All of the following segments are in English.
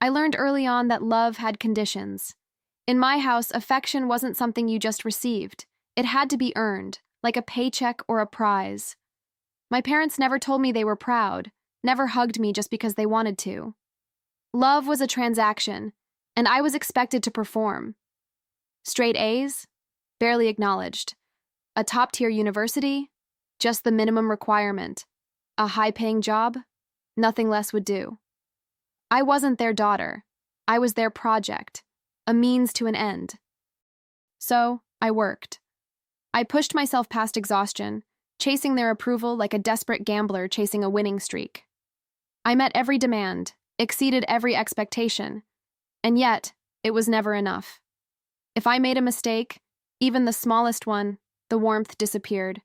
I learned early on that love had conditions. In my house, affection wasn't something you just received. It had to be earned, like a paycheck or a prize. My parents never told me they were proud, never hugged me just because they wanted to. Love was a transaction, and I was expected to perform. Straight A's? Barely acknowledged. A top-tier university? Just the minimum requirement. A high-paying job? Nothing less would do. I wasn't their daughter. I was their project, a means to an end. So, I worked. I pushed myself past exhaustion, chasing their approval like a desperate gambler chasing a winning streak. I met every demand, exceeded every expectation, and yet, it was never enough. If I made a mistake, even the smallest one, the warmth disappeared.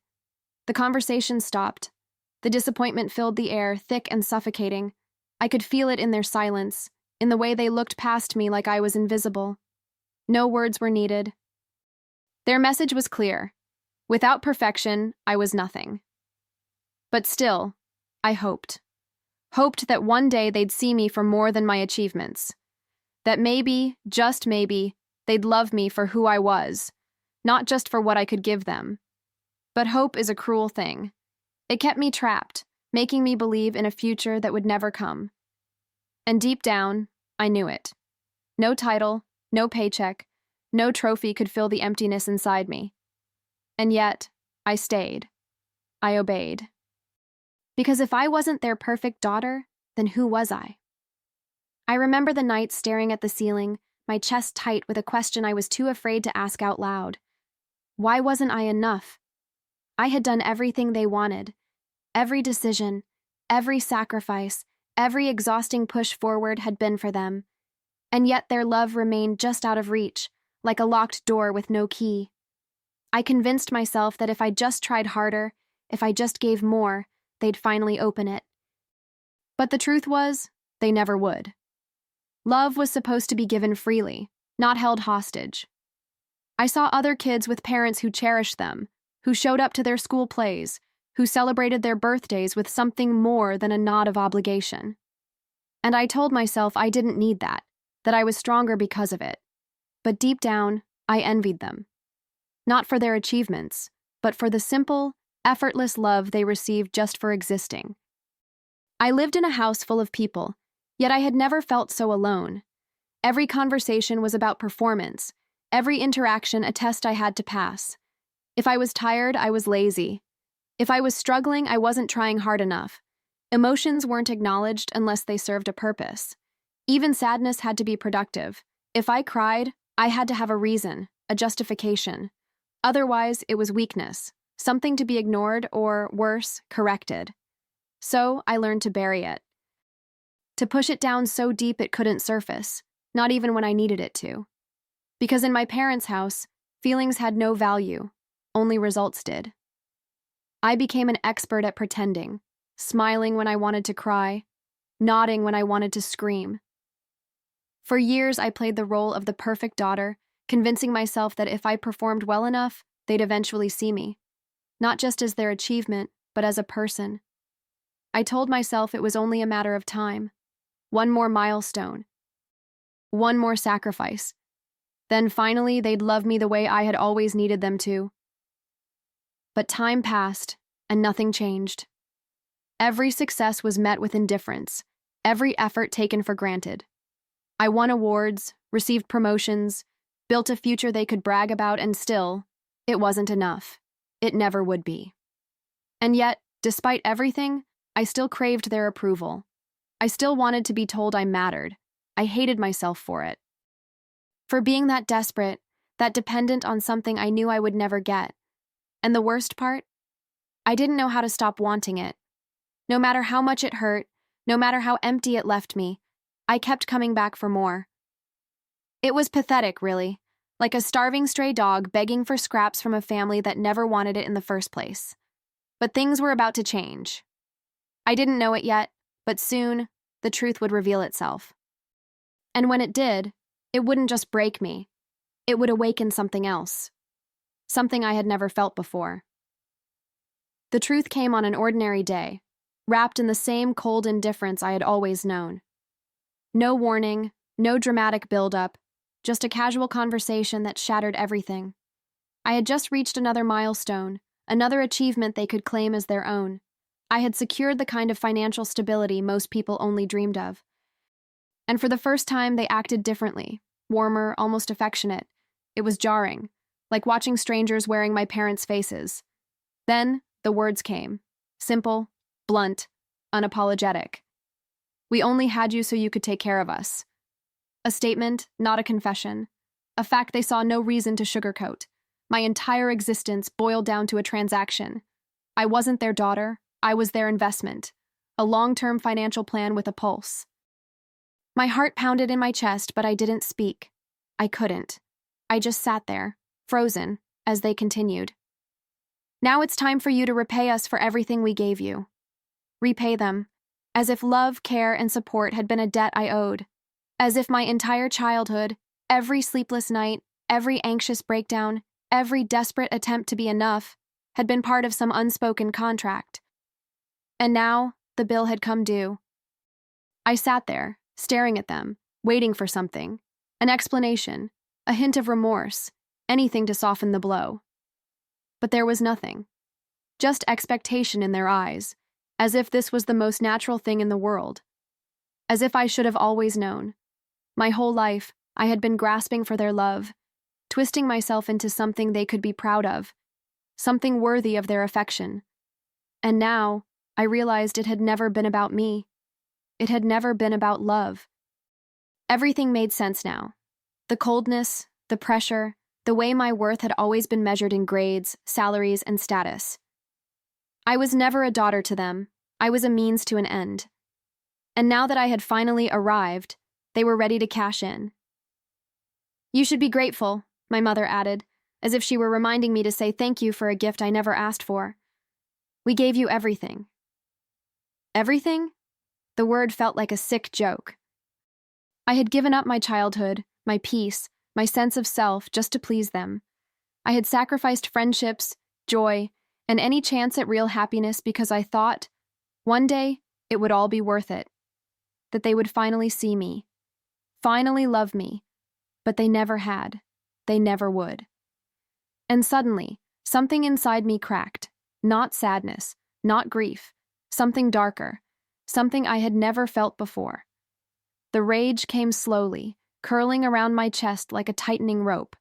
The conversation stopped. The disappointment filled the air, thick and suffocating. I could feel it in their silence, in the way they looked past me like I was invisible. No words were needed. Their message was clear. Without perfection, I was nothing. But still, I hoped. Hoped that one day they'd see me for more than my achievements. That maybe, just maybe, they'd love me for who I was, not just for what I could give them. But hope is a cruel thing. It kept me trapped, making me believe in a future that would never come. And deep down, I knew it. No title, no paycheck, no trophy could fill the emptiness inside me. And yet, I stayed. I obeyed. Because if I wasn't their perfect daughter, then who was I? I remember the night staring at the ceiling, my chest tight with a question I was too afraid to ask out loud. Why wasn't I enough? I had done everything they wanted. Every decision, every sacrifice, every exhausting push forward had been for them. And yet their love remained just out of reach, like a locked door with no key. I convinced myself that if I just tried harder, if I just gave more, they'd finally open it. But the truth was, they never would. Love was supposed to be given freely, not held hostage. I saw other kids with parents who cherished them, who showed up to their school plays, who celebrated their birthdays with something more than a nod of obligation. And I told myself I didn't need that I was stronger because of it. But deep down, I envied them. Not for their achievements, but for the simple, effortless love they received just for existing. I lived in a house full of people, yet I had never felt so alone. Every conversation was about performance, every interaction a test I had to pass. If I was tired, I was lazy. If I was struggling, I wasn't trying hard enough. Emotions weren't acknowledged unless they served a purpose. Even sadness had to be productive. If I cried, I had to have a reason, a justification. Otherwise, it was weakness, something to be ignored or, worse, corrected. So I learned to bury it. To push it down so deep it couldn't surface, not even when I needed it to. Because in my parents' house, feelings had no value, only results did. I became an expert at pretending, smiling when I wanted to cry, nodding when I wanted to scream. For years, I played the role of the perfect daughter, convincing myself that if I performed well enough, they'd eventually see me. Not just as their achievement, but as a person. I told myself it was only a matter of time. One more milestone. One more sacrifice. Then finally, they'd love me the way I had always needed them to. But time passed, and nothing changed. Every success was met with indifference, every effort taken for granted. I won awards, received promotions, built a future they could brag about, and still, it wasn't enough. It never would be. And yet, despite everything, I still craved their approval. I still wanted to be told I mattered. I hated myself for it. For being that desperate, that dependent on something I knew I would never get. And the worst part? I didn't know how to stop wanting it. No matter how much it hurt, no matter how empty it left me, I kept coming back for more. It was pathetic, really, like a starving stray dog begging for scraps from a family that never wanted it in the first place. But things were about to change. I didn't know it yet, but soon, the truth would reveal itself. And when it did, it wouldn't just break me. It would awaken something else. Something I had never felt before. The truth came on an ordinary day, wrapped in the same cold indifference I had always known. No warning, no dramatic build-up, just a casual conversation that shattered everything. I had just reached another milestone, another achievement they could claim as their own. I had secured the kind of financial stability most people only dreamed of. And for the first time, they acted differently, warmer, almost affectionate. It was jarring, like watching strangers wearing my parents' faces. Then, the words came. Simple, blunt, unapologetic. We only had you so you could take care of us. A statement, not a confession. A fact they saw no reason to sugarcoat. My entire existence boiled down to a transaction. I wasn't their daughter, I was their investment. A long-term financial plan with a pulse. My heart pounded in my chest, but I didn't speak. I couldn't. I just sat there, frozen, as they continued. Now it's time for you to repay us for everything we gave you. Repay them, as if love, care, and support had been a debt I owed. As if my entire childhood, every sleepless night, every anxious breakdown, every desperate attempt to be enough, had been part of some unspoken contract. And now, the bill had come due. I sat there, staring at them, waiting for something. An explanation, a hint of remorse, anything to soften the blow. But there was nothing. Just expectation in their eyes, as if this was the most natural thing in the world. As if I should have always known. My whole life, I had been grasping for their love, twisting myself into something they could be proud of, something worthy of their affection. And now, I realized it had never been about me. It had never been about love. Everything made sense now. The coldness, the pressure, the way my worth had always been measured in grades, salaries, and status. I was never a daughter to them. I was a means to an end. And now that I had finally arrived, they were ready to cash in. You should be grateful, my mother added, as if she were reminding me to say thank you for a gift I never asked for. We gave you everything. Everything? The word felt like a sick joke. I had given up my childhood, my peace, my sense of self just to please them. I had sacrificed friendships, joy, and any chance at real happiness because I thought, one day, it would all be worth it. That they would finally see me, finally love me, but they never had. They never would. And suddenly, something inside me cracked. Not sadness, not grief, something darker, something I had never felt before. The rage came slowly, curling around my chest like a tightening rope.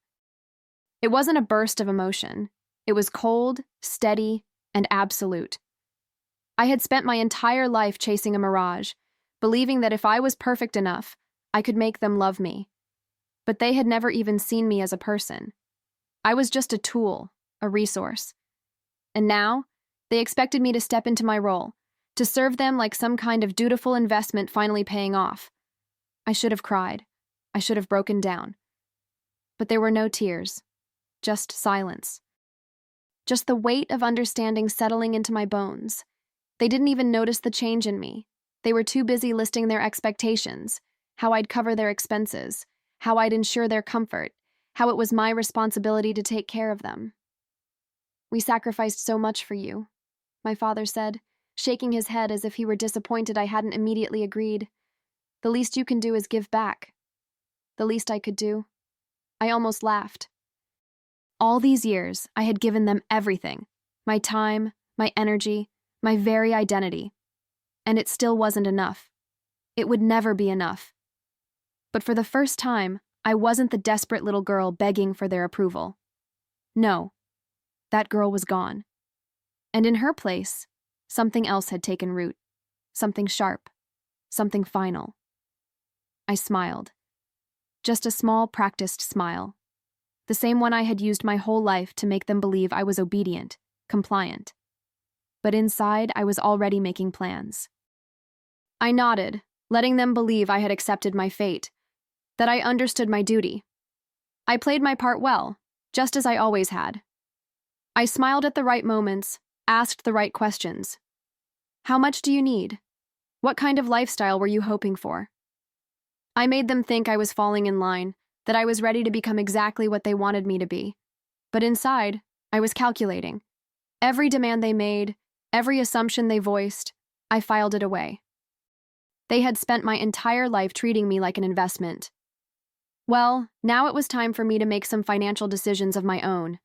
It wasn't a burst of emotion. It was cold, steady, and absolute. I had spent my entire life chasing a mirage, believing that if I was perfect enough, I could make them love me. But they had never even seen me as a person. I was just a tool, a resource. And now, they expected me to step into my role, to serve them like some kind of dutiful investment finally paying off. I should have cried. I should have broken down. But there were no tears, just silence. Just the weight of understanding settling into my bones. They didn't even notice the change in me. They were too busy listing their expectations, how I'd cover their expenses, how I'd ensure their comfort, how it was my responsibility to take care of them. We sacrificed so much for you, my father said, shaking his head as if he were disappointed I hadn't immediately agreed. The least you can do is give back. The least I could do. I almost laughed. All these years, I had given them everything. My time, my energy, my very identity. And it still wasn't enough. It would never be enough. But for the first time, I wasn't the desperate little girl begging for their approval. No, that girl was gone. And in her place, something else had taken root. Something sharp. Something final. I smiled. Just a small, practiced smile. The same one I had used my whole life to make them believe I was obedient, compliant. But inside, I was already making plans. I nodded, letting them believe I had accepted my fate, that I understood my duty. I played my part well, just as I always had. I smiled at the right moments, asked the right questions. How much do you need? What kind of lifestyle were you hoping for? I made them think I was falling in line, that I was ready to become exactly what they wanted me to be. But inside, I was calculating. Every demand they made, every assumption they voiced, I filed it away. They had spent my entire life treating me like an investment. Well, now it was time for me to make some financial decisions of my own.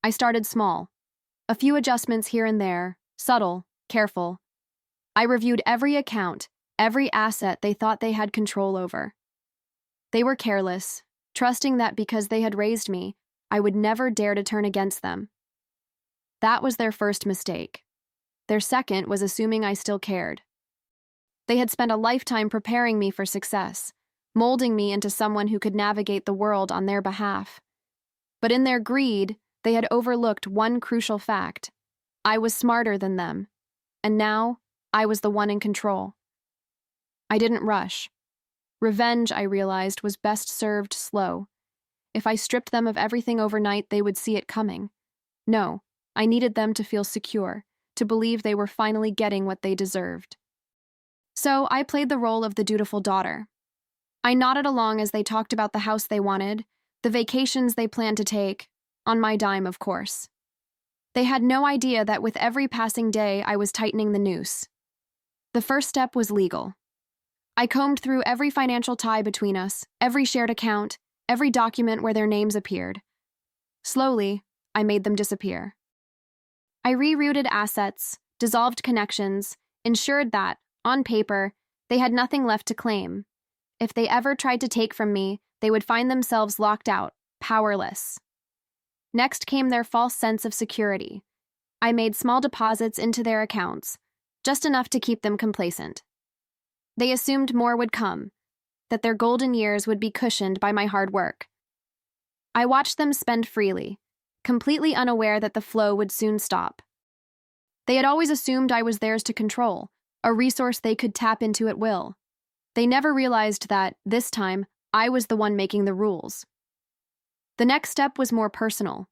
I started small. A few adjustments here and there, subtle, careful. I reviewed every account, every asset they thought they had control over. They were careless, trusting that because they had raised me, I would never dare to turn against them. That was their first mistake. Their second was assuming I still cared. They had spent a lifetime preparing me for success, molding me into someone who could navigate the world on their behalf. But in their greed, they had overlooked one crucial fact. I was smarter than them, and now I was the one in control. I didn't rush. Revenge, I realized, was best served slow. If I stripped them of everything overnight, they would see it coming. No, I needed them to feel secure, to believe they were finally getting what they deserved. So I played the role of the dutiful daughter. I nodded along as they talked about the house they wanted, the vacations they planned to take, on my dime, of course. They had no idea that with every passing day, I was tightening the noose. The first step was legal. I combed through every financial tie between us, every shared account, every document where their names appeared. Slowly, I made them disappear. I rerouted assets, dissolved connections, ensured that, on paper, they had nothing left to claim. If they ever tried to take from me, they would find themselves locked out, powerless. Next came their false sense of security. I made small deposits into their accounts, just enough to keep them complacent. They assumed more would come, that their golden years would be cushioned by my hard work. I watched them spend freely, completely unaware that the flow would soon stop. They had always assumed I was theirs to control, a resource they could tap into at will. They never realized that, this time, I was the one making the rules. The next step was more personal.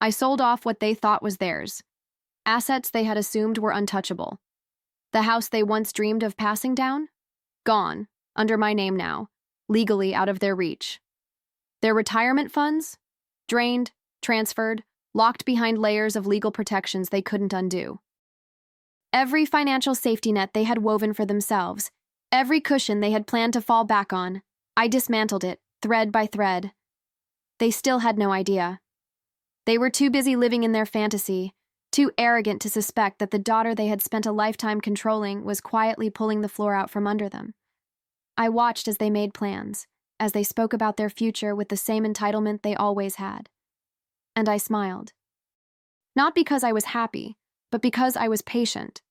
I sold off what they thought was theirs. Assets they had assumed were untouchable. The house they once dreamed of passing down? Gone, under my name now, legally out of their reach. Their retirement funds? Drained, transferred, locked behind layers of legal protections they couldn't undo. Every financial safety net they had woven for themselves, every cushion they had planned to fall back on, I dismantled it, thread by thread. They still had no idea. They were too busy living in their fantasy, too arrogant to suspect that the daughter they had spent a lifetime controlling was quietly pulling the floor out from under them. I watched as they made plans, as they spoke about their future with the same entitlement they always had. And I smiled. Not because I was happy, but because I was patient.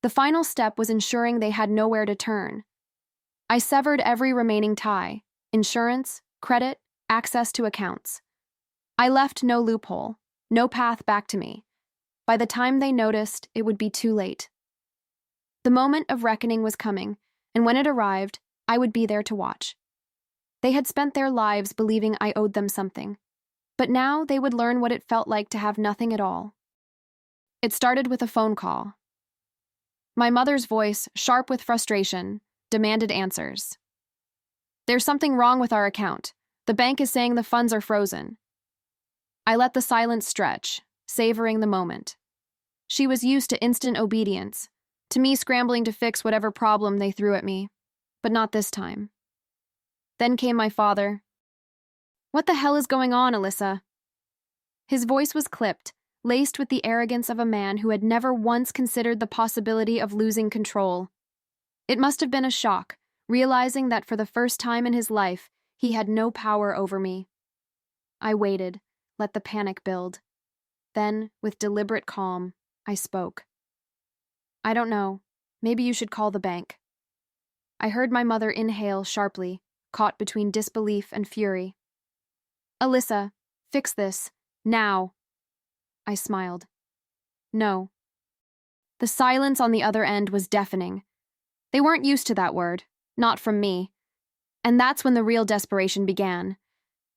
The final step was ensuring they had nowhere to turn. I severed every remaining tie: insurance, credit, access to accounts. I left no loophole, no path back to me. By the time they noticed, it would be too late. The moment of reckoning was coming, and when it arrived, I would be there to watch. They had spent their lives believing I owed them something, but now they would learn what it felt like to have nothing at all. It started with a phone call. My mother's voice, sharp with frustration, demanded answers. "There's something wrong with our account. The bank is saying the funds are frozen." I let the silence stretch, savoring the moment. She was used to instant obedience, to me scrambling to fix whatever problem they threw at me, but not this time. Then came my father. "What the hell is going on, Alyssa?" His voice was clipped, laced with the arrogance of a man who had never once considered the possibility of losing control. It must have been a shock, realizing that for the first time in his life, he had no power over me. I waited, let the panic build. Then, with deliberate calm, I spoke. "I don't know. Maybe you should call the bank." I heard my mother inhale sharply, caught between disbelief and fury. "Alyssa, fix this, now." I smiled. "No." The silence on the other end was deafening. They weren't used to that word, not from me. And that's when the real desperation began.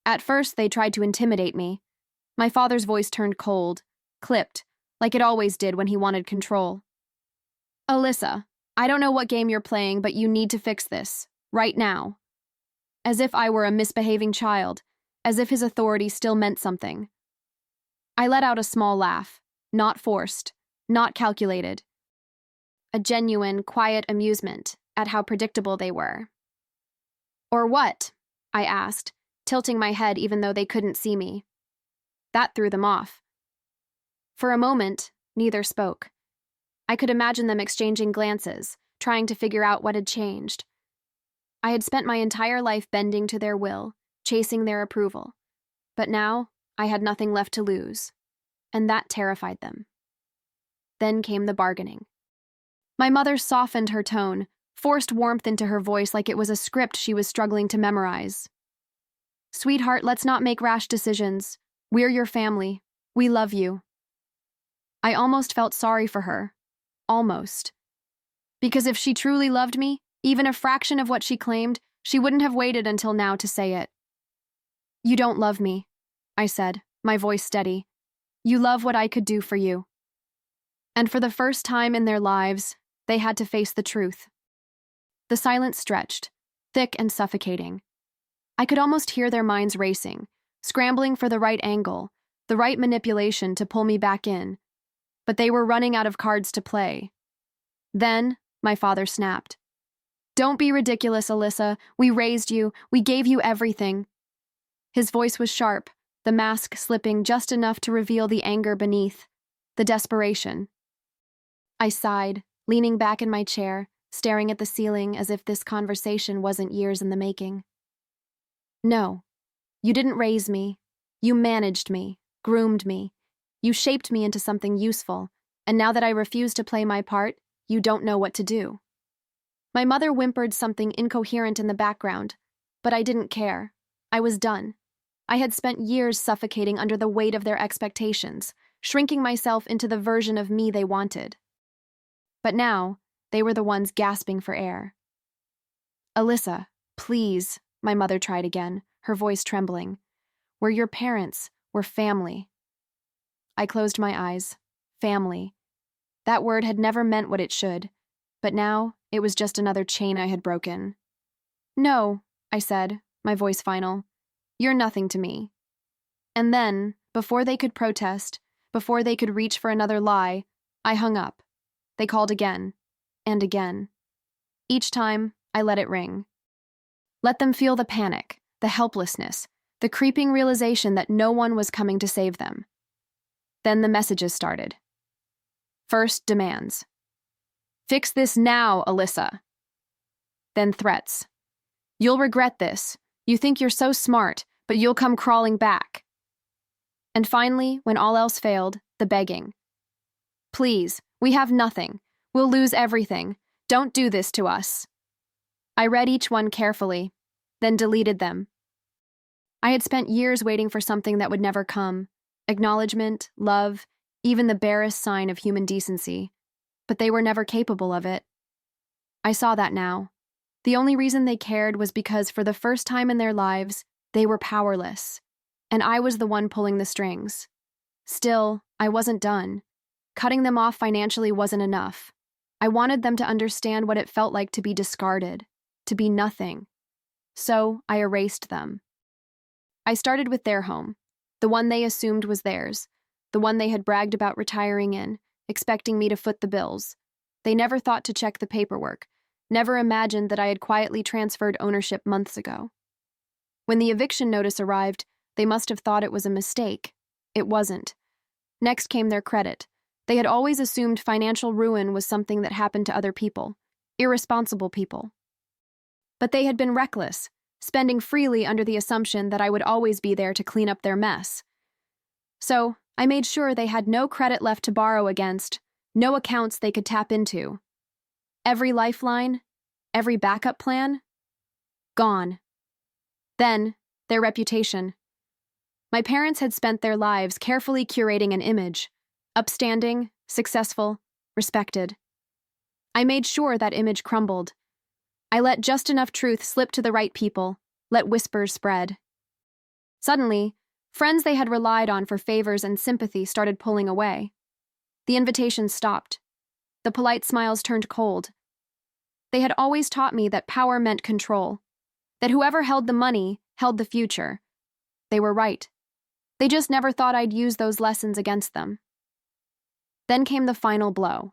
At first, they tried to intimidate me. My father's voice turned cold, clipped, like it always did when he wanted control. "Alyssa, I don't know what game you're playing, but you need to fix this, right now." As if I were a misbehaving child, as if his authority still meant something. I let out a small laugh, not forced, not calculated. A genuine, quiet amusement, at how predictable they were. Or what? I asked, tilting my head even though they couldn't see me. That threw them off. For a moment, neither spoke. I could imagine them exchanging glances, trying to figure out what had changed. I had spent my entire life bending to their will, chasing their approval. But now, I had nothing left to lose, and that terrified them. Then came the bargaining. My mother softened her tone, forced warmth into her voice like it was a script she was struggling to memorize. "Sweetheart, let's not make rash decisions. We're your family. We love you." I almost felt sorry for her. Almost. Because if she truly loved me, even a fraction of what she claimed, she wouldn't have waited until now to say it. "You don't love me," I said, my voice steady. "You love what I could do for you." And for the first time in their lives, they had to face the truth. The silence stretched, thick and suffocating. I could almost hear their minds racing, scrambling for the right angle, the right manipulation to pull me back in. But they were running out of cards to play. Then, my father snapped. "Don't be ridiculous, Alyssa. We raised you. We gave you everything." His voice was sharp, the mask slipping just enough to reveal the anger beneath, the desperation. I sighed, leaning back in my chair, staring at the ceiling as if this conversation wasn't years in the making. "No, you didn't raise me. You managed me, groomed me. You shaped me into something useful, and now that I refuse to play my part, you don't know what to do." My mother whimpered something incoherent in the background, but I didn't care. I was done. I had spent years suffocating under the weight of their expectations, shrinking myself into the version of me they wanted. But now, they were the ones gasping for air. "Alyssa, please," my mother tried again, her voice trembling. "We're your parents. We're family." I closed my eyes. Family. That word had never meant what it should, but now it was just another chain I had broken. "No," I said, my voice final. "You're nothing to me." And then, before they could protest, before they could reach for another lie, I hung up. They called again, and again. Each time, I let it ring. Let them feel the panic, the helplessness, the creeping realization that no one was coming to save them. Then the messages started. First, demands. "Fix this now, Alyssa." Then threats. "You'll regret this. You think you're so smart, but you'll come crawling back." And finally, when all else failed, the begging. "Please, we have nothing. We'll lose everything. Don't do this to us." I read each one carefully, then deleted them. I had spent years waiting for something that would never come. Acknowledgement, love, even the barest sign of human decency. But they were never capable of it. I saw that now. The only reason they cared was because for the first time in their lives, they were powerless. And I was the one pulling the strings. Still, I wasn't done. Cutting them off financially wasn't enough. I wanted them to understand what it felt like to be discarded, to be nothing. So I erased them. I started with their home, the one they assumed was theirs, the one they had bragged about retiring in, expecting me to foot the bills. They never thought to check the paperwork, never imagined that I had quietly transferred ownership months ago. When the eviction notice arrived, they must have thought it was a mistake. It wasn't. Next came their credit. They had always assumed financial ruin was something that happened to other people, irresponsible people. But they had been reckless, spending freely under the assumption that I would always be there to clean up their mess. So, I made sure they had no credit left to borrow against, no accounts they could tap into. Every lifeline, every backup plan, gone. Then, their reputation. My parents had spent their lives carefully curating an image, upstanding, successful, respected. I made sure that image crumbled. I let just enough truth slip to the right people, let whispers spread. Suddenly, friends they had relied on for favors and sympathy started pulling away. The invitations stopped. The polite smiles turned cold. They had always taught me that power meant control, that whoever held the money held the future. They were right. They just never thought I'd use those lessons against them. Then came the final blow.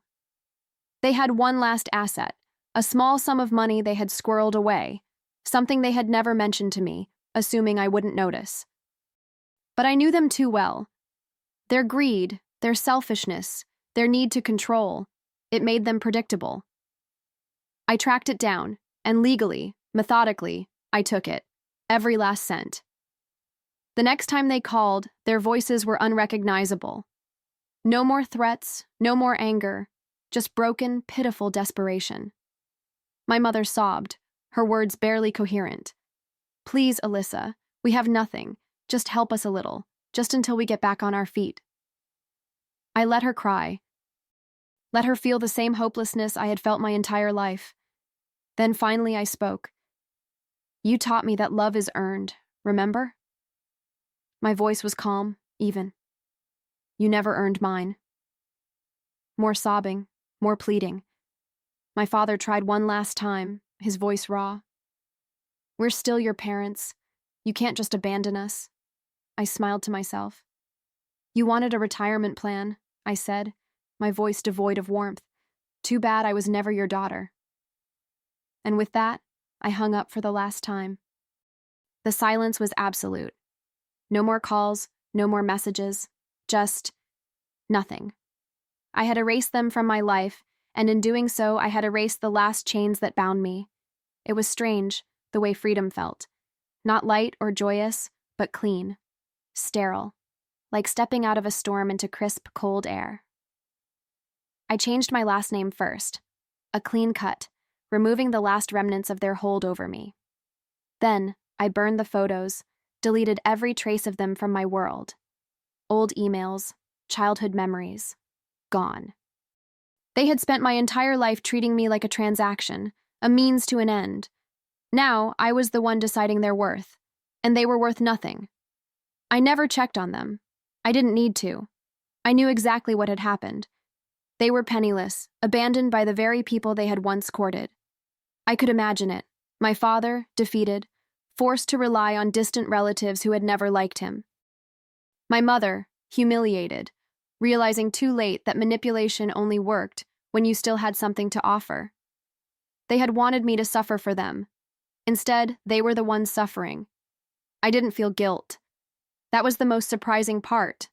They had one last asset, A small sum of money they had squirreled away, something they had never mentioned to me, assuming I wouldn't notice. But I knew them too well. Their greed, their selfishness, their need to control, it made them predictable. I tracked it down, and legally, methodically, I took it, every last cent. The next time they called, their voices were unrecognizable. No more threats, no more anger, just broken, pitiful desperation. My mother sobbed, her words barely coherent. "Please, Alyssa, we have nothing. Just help us a little, just until we get back on our feet." I let her cry. Let her feel the same hopelessness I had felt my entire life. Then finally I spoke. "You taught me that love is earned, remember?" My voice was calm, even. "You never earned mine." More sobbing, more pleading. My father tried one last time, his voice raw. "We're still your parents. You can't just abandon us." I smiled to myself. "You wanted a retirement plan," I said, my voice devoid of warmth. "Too bad I was never your daughter." And with that, I hung up for the last time. The silence was absolute. No more calls, no more messages, just nothing. I had erased them from my life, and in doing so, I had erased the last chains that bound me. It was strange, the way freedom felt. Not light or joyous, but clean, sterile, like stepping out of a storm into crisp, cold air. I changed my last name first, a clean cut, removing the last remnants of their hold over me. Then, I burned the photos, deleted every trace of them from my world. Old emails, childhood memories, gone. They had spent my entire life treating me like a transaction, a means to an end. Now, I was the one deciding their worth, and they were worth nothing. I never checked on them. I didn't need to. I knew exactly what had happened. They were penniless, abandoned by the very people they had once courted. I could imagine it. My father, defeated, forced to rely on distant relatives who had never liked him. My mother, humiliated, realizing too late that manipulation only worked when you still had something to offer. They had wanted me to suffer for them. Instead, they were the ones suffering. I didn't feel guilt. That was the most surprising part.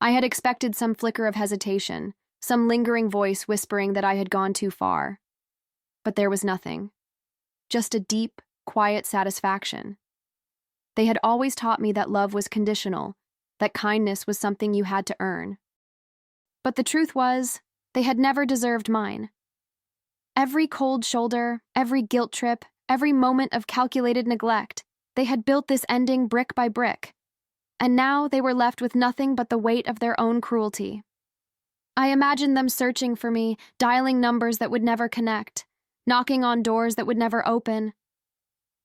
I had expected some flicker of hesitation, some lingering voice whispering that I had gone too far. But there was nothing. Just a deep, quiet satisfaction. They had always taught me that love was conditional, that kindness was something you had to earn. But the truth was, they had never deserved mine. Every cold shoulder, every guilt trip, every moment of calculated neglect, they had built this ending brick by brick. And now they were left with nothing but the weight of their own cruelty. I imagined them searching for me, dialing numbers that would never connect, knocking on doors that would never open.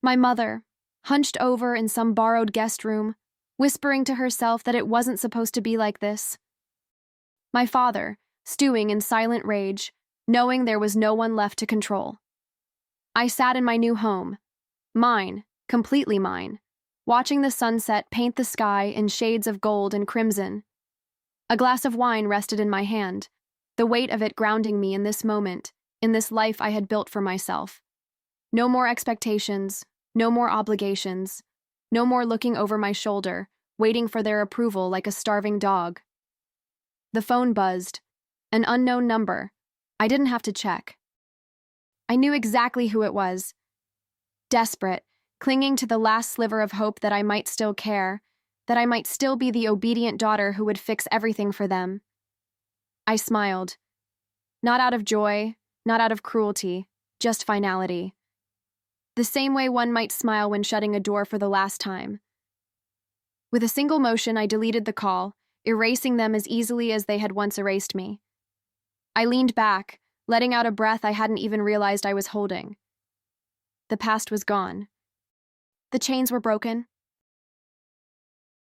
My mother, hunched over in some borrowed guest room, whispering to herself that it wasn't supposed to be like this. My father, stewing in silent rage, knowing there was no one left to control. I sat in my new home, mine, completely mine, watching the sunset paint the sky in shades of gold and crimson. A glass of wine rested in my hand, the weight of it grounding me in this moment, in this life I had built for myself. No more expectations, no more obligations, no more looking over my shoulder, waiting for their approval like a starving dog. The phone buzzed. An unknown number. I didn't have to check. I knew exactly who it was. Desperate, clinging to the last sliver of hope that I might still care, that I might still be the obedient daughter who would fix everything for them. I smiled. Not out of joy, not out of cruelty, just finality. The same way one might smile when shutting a door for the last time. With a single motion, I deleted the call, erasing them as easily as they had once erased me. I leaned back, letting out a breath I hadn't even realized I was holding. The past was gone. The chains were broken,